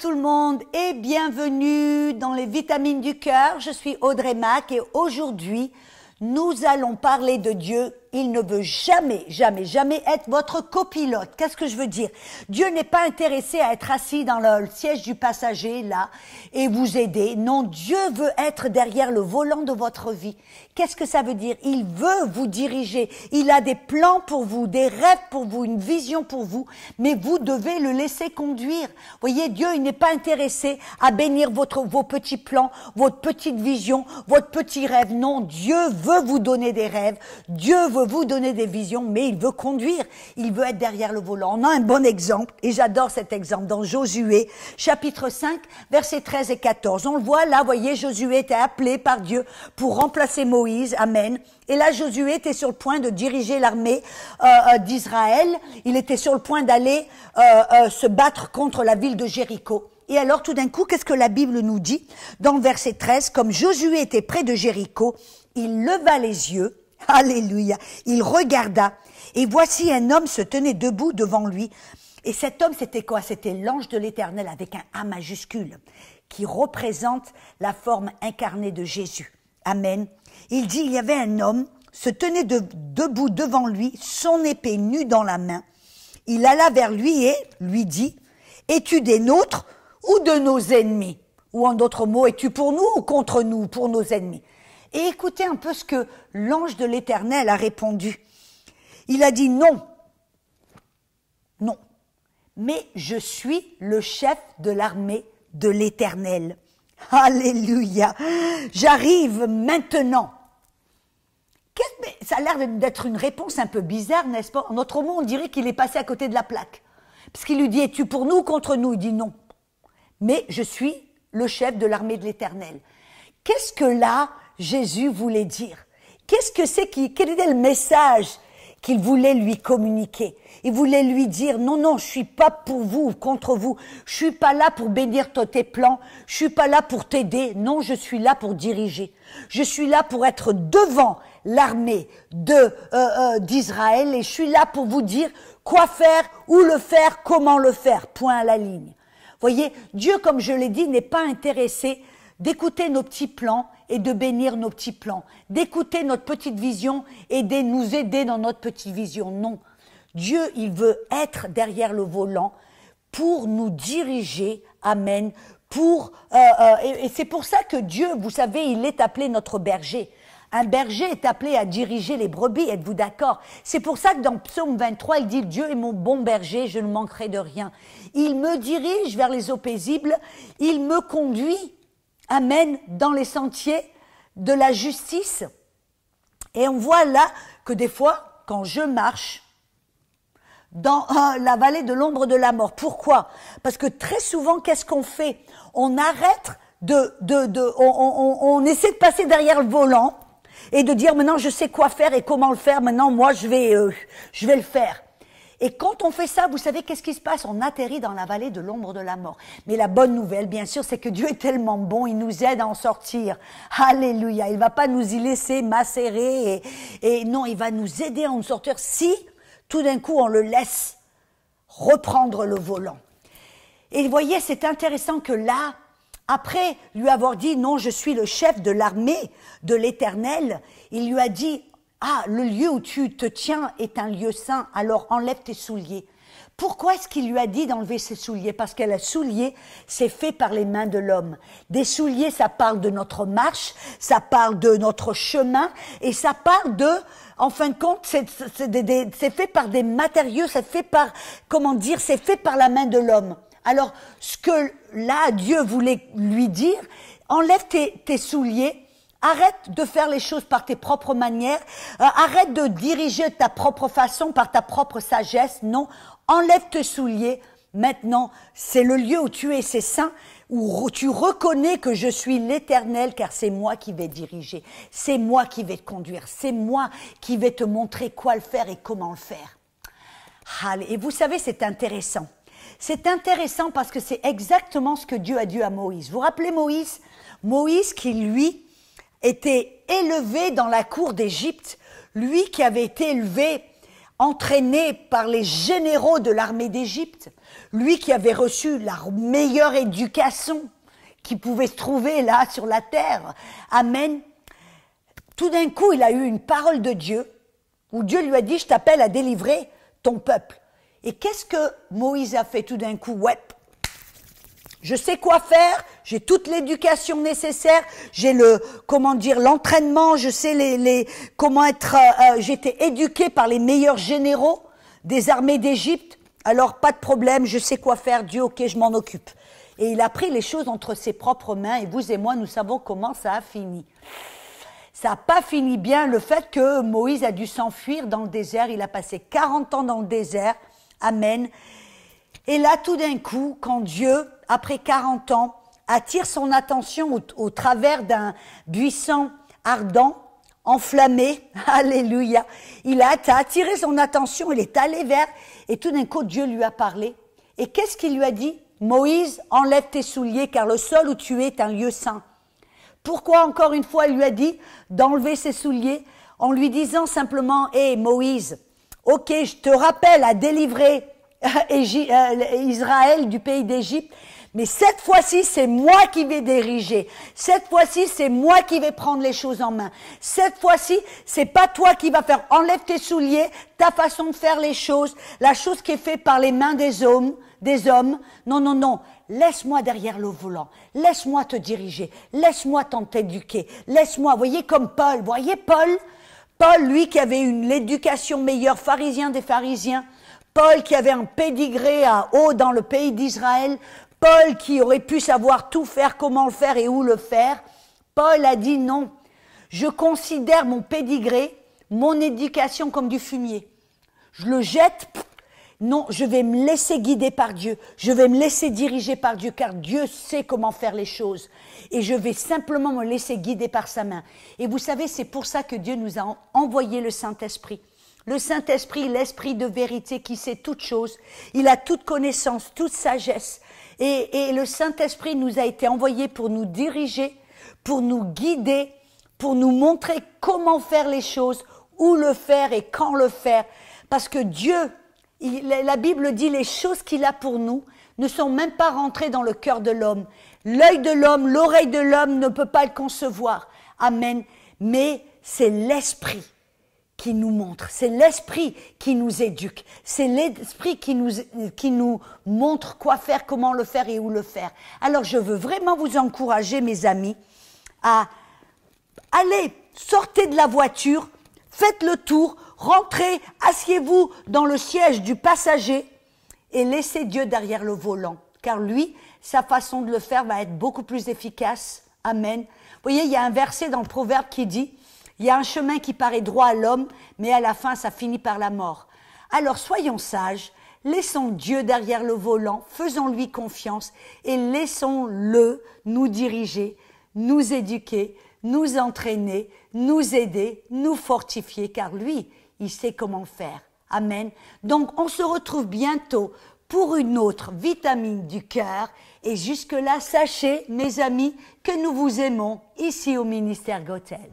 tout le monde et bienvenue dans les vitamines du cœur. Je suis Audrey Mac et aujourd'hui, nous allons parler de Dieu. Il ne veut jamais, jamais, jamais être votre copilote. Qu'est-ce que je veux dire? Dieu n'est pas intéressé à être assis dans le siège du passager, là, et vous aider. Non, Dieu veut être derrière le volant de votre vie. Qu'est-ce que ça veut dire? Il veut vous diriger. Il a des plans pour vous, des rêves pour vous, une vision pour vous, mais vous devez le laisser conduire. Voyez, Dieu, il n'est pas intéressé à bénir vos petits plans, votre petite vision, votre petit rêve. Non, Dieu veut vous donner des rêves. Dieu veut vous donner des visions, mais il veut conduire. Il veut être derrière le volant. On a un bon exemple, et j'adore cet exemple, dans Josué, chapitre 5, versets 13 et 14. On le voit là, voyez, Josué était appelé par Dieu pour remplacer Moïse. Amen. Et là, Josué était sur le point de diriger l'armée d'Israël. Il était sur le point d'aller se battre contre la ville de Jéricho. Et alors, tout d'un coup, qu'est-ce que la Bible nous dit? Dans le verset 13, comme Josué était près de Jéricho, il leva les yeux. Alléluia. Il regarda et voici un homme se tenait debout devant lui. Et cet homme, c'était quoi? C'était l'ange de l'Éternel avec un A majuscule qui représente la forme incarnée de Jésus. Amen. Il dit, il y avait un homme se tenait debout devant lui, son épée nue dans la main. Il alla vers lui et lui dit, es-tu des nôtres ou de nos ennemis? Ou en d'autres mots, es-tu pour nous ou contre nous, pour nos ennemis? Et écoutez un peu ce que l'ange de l'Éternel a répondu. Il a dit non, non, mais je suis le chef de l'armée de l'Éternel. Alléluia, j'arrive maintenant. Ça a l'air d'être une réponse un peu bizarre, n'est-ce pas? En autre mot, on dirait qu'il est passé à côté de la plaque. Parce qu'il lui dit, es-tu pour nous ou contre nous? Il dit non, mais je suis le chef de l'armée de l'Éternel. Qu'est-ce que là, Jésus voulait dire? Qu'est-ce que c'est quel était le message qu'il voulait lui communiquer? Il voulait lui dire, non, non, je suis pas pour vous, contre vous. Je suis pas là pour bénir tes plans. Je suis pas là pour t'aider. Non, je suis là pour diriger. Je suis là pour être devant l'armée d'Israël et je suis là pour vous dire quoi faire, où le faire, comment le faire. Point à la ligne. Voyez, Dieu, comme je l'ai dit, n'est pas intéressé d'écouter nos petits plans et de bénir nos petits plans, d'écouter notre petite vision et de nous aider dans notre petite vision. Non, Dieu, il veut être derrière le volant pour nous diriger, amen, et c'est pour ça que Dieu, vous savez, il est appelé notre berger. Un berger est appelé à diriger les brebis, êtes-vous d'accord? C'est pour ça que dans Psaume 23, il dit « Dieu est mon bon berger, je ne manquerai de rien. Il me dirige vers les eaux paisibles, il me conduit, amen, dans les sentiers de la justice. » Et on voit là que des fois, quand je marche dans la vallée de l'ombre de la mort, pourquoi? Parce que très souvent, qu'est-ce qu'on fait? On arrête on essaie de passer derrière le volant et de dire maintenant je sais quoi faire et comment le faire, maintenant moi je vais le faire. Et quand on fait ça, vous savez qu'est-ce qui se passe? On atterrit dans la vallée de l'ombre de la mort. Mais la bonne nouvelle, bien sûr, c'est que Dieu est tellement bon, il nous aide à en sortir. Alléluia, il va pas nous y laisser macérer et non, il va nous aider à en sortir si tout d'un coup on le laisse reprendre le volant. Et vous voyez, c'est intéressant que là, après lui avoir dit non, je suis le chef de l'armée de l'Éternel, il lui a dit ah, le lieu où tu te tiens est un lieu saint, alors enlève tes souliers. Pourquoi est-ce qu'il lui a dit d'enlever ses souliers? Parce que les souliers, c'est fait par les mains de l'homme. Des souliers, ça parle de notre marche, ça parle de notre chemin, et ça parle de, en fin de compte, c'est fait par des matériaux, c'est fait par, comment dire, c'est fait par la main de l'homme. Alors, ce que là, Dieu voulait lui dire, enlève tes souliers, arrête de faire les choses par tes propres manières, arrête de diriger de ta propre façon, par ta propre sagesse, non, enlève tes souliers, maintenant, c'est le lieu où tu es, c'est saint, où tu reconnais que je suis l'Éternel, car c'est moi qui vais diriger, c'est moi qui vais te conduire, c'est moi qui vais te montrer quoi le faire et comment le faire. Allez, et vous savez, c'est intéressant. C'est intéressant parce que c'est exactement ce que Dieu a dit à Moïse. Vous vous rappelez Moïse? Moïse qui, lui, était élevé dans la cour d'Égypte, lui qui avait été élevé entraîné par les généraux de l'armée d'Égypte, lui qui avait reçu la meilleure éducation qui pouvait se trouver là sur la terre. Amen. Tout d'un coup, il a eu une parole de Dieu, où Dieu lui a dit, je t'appelle à délivrer ton peuple. Et qu'est-ce que Moïse a fait tout d'un coup? Ouais, je sais quoi faire, j'ai toute l'éducation nécessaire, j'ai l'entraînement, je sais comment être, j'ai été éduqué par les meilleurs généraux des armées d'Égypte, alors pas de problème, je sais quoi faire, Dieu, ok, je m'en occupe. Et il a pris les choses entre ses propres mains, et vous et moi, nous savons comment ça a fini. Ça n'a pas fini bien, le fait que Moïse a dû s'enfuir dans le désert, il a passé 40 ans dans le désert, amen. Et là, tout d'un coup, quand Dieu, après 40 ans, attire son attention au travers d'un buisson ardent, enflammé, alléluia, il a attiré son attention, il est allé vers, et tout d'un coup, Dieu lui a parlé. Et qu'est-ce qu'il lui a dit? Moïse, enlève tes souliers, car le sol où tu es est un lieu saint. Pourquoi, encore une fois, il lui a dit d'enlever ses souliers, en lui disant simplement, hé Moïse, ok, je te rappelle à délivrer Israël du pays d'Égypte, mais cette fois-ci, c'est moi qui vais diriger. Cette fois-ci, c'est moi qui vais prendre les choses en main. Cette fois-ci, c'est pas toi qui vas faire. Enlève tes souliers, ta façon de faire les choses, la chose qui est faite par les mains des hommes. Non, non, non. Laisse-moi derrière le volant. Laisse-moi te diriger. Laisse-moi t'éduquer. Laisse-moi. Voyez comme Paul. Voyez Paul, lui qui avait l'éducation meilleure, pharisien des pharisiens. Paul qui avait un pédigré à haut dans le pays d'Israël. Paul qui aurait pu savoir tout faire, comment le faire et où le faire. Paul a dit non. Je considère mon pédigré, mon éducation comme du fumier. Je le jette. Non, je vais me laisser guider par Dieu. Je vais me laisser diriger par Dieu, car Dieu sait comment faire les choses. Et je vais simplement me laisser guider par sa main. Et vous savez, c'est pour ça que Dieu nous a envoyé le Saint-Esprit. Le Saint-Esprit, l'Esprit de vérité qui sait toutes choses. Il a toute connaissance, toute sagesse. Et le Saint-Esprit nous a été envoyé pour nous diriger, pour nous guider, pour nous montrer comment faire les choses, où le faire et quand le faire. Parce que Dieu, la Bible dit les choses qu'il a pour nous ne sont même pas rentrées dans le cœur de l'homme. L'œil de l'homme, l'oreille de l'homme ne peut pas le concevoir. Amen. Mais c'est l'Esprit qui nous montre, c'est l'Esprit qui nous éduque, c'est l'Esprit qui nous montre quoi faire, comment le faire et où le faire. Alors je veux vraiment vous encourager, mes amis, à aller, sortez de la voiture, faites le tour, rentrez, asseyez-vous dans le siège du passager et laissez Dieu derrière le volant. Car lui, sa façon de le faire va être beaucoup plus efficace. Amen. Vous voyez, il y a un verset dans le Proverbe qui dit « Il y a un chemin qui paraît droit à l'homme, mais à la fin, ça finit par la mort. » Alors soyons sages, laissons Dieu derrière le volant, faisons-lui confiance et laissons-le nous diriger, nous éduquer, nous entraîner, nous aider, nous fortifier, car lui, il sait comment faire. Amen. Donc, on se retrouve bientôt pour une autre vitamine du cœur. Et jusque-là, sachez, mes amis, que nous vous aimons ici au ministère Gotel.